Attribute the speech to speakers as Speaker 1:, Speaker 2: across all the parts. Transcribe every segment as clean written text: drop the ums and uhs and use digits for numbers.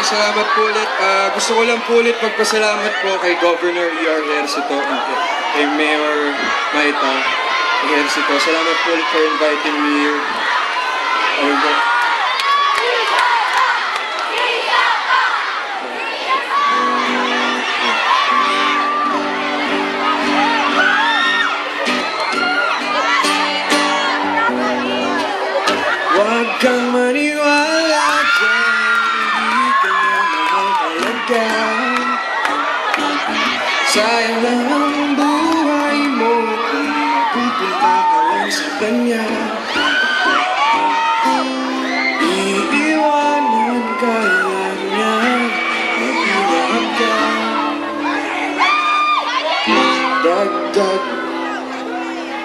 Speaker 1: Maraming salamat po ulit. Gusto ko lang po ulit magpasalamat po kay Governor E.R. Ejercito and kay Mayor Maita Ejercito. Salamat po ulit for inviting me here. Ayun po. Huwag kang maniwala dyan, hindi ka naman talaga. Sayang lang ang buhay mo kung mapupunta ka lang sa kanya. Iiwanan ka lang niya, mag-ingat ka. Dagdag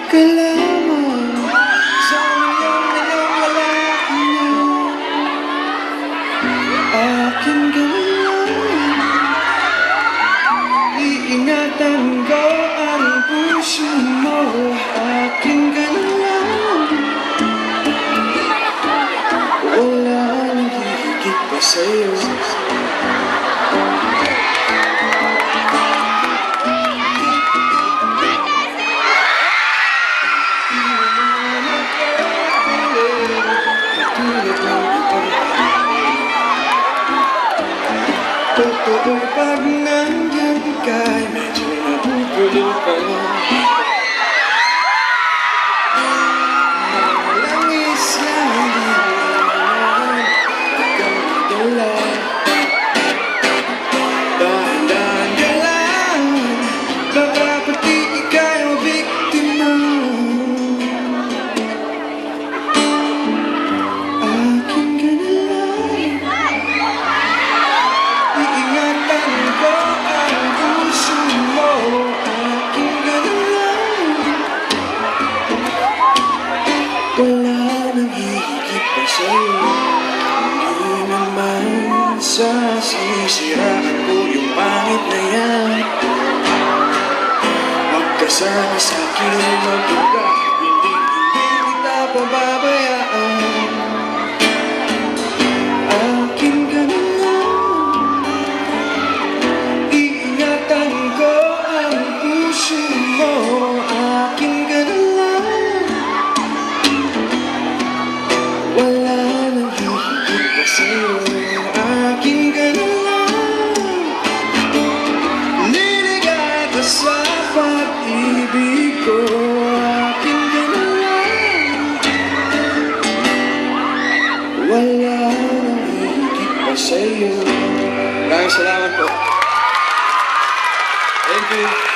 Speaker 1: ka lamang sa akin ka lang. Iingatan ko ang puso mo. Akin ka lang. Wala nang hihigit pa sa'yo. Totoo pag nandiyan ka, medyo nabubulol ka lang. Malangis lang, hindi naman ikaw dala. Dahan-dahan ka lang, baka pati ikaw biktima. Akin ka na lang. Iingatan ko ang puso mo. Akin ka na lang. Wala nang hihigit pa sa'yo. Hindi naman sasisiraan ko yung pangit na yan. Magkasama sa'kin magbuka, hindi kita pababayaan. Akin ka na lang. Iingatan ko ang puso mo. Akin ka na lang. Wala nang hihigit pa sa'yo. Akin ka na lang. Liligay ka sa pag-ibig ko. Akin ka na lang. Wala nang hihigit pa sa'yo. Maraming salamat po. Thank you.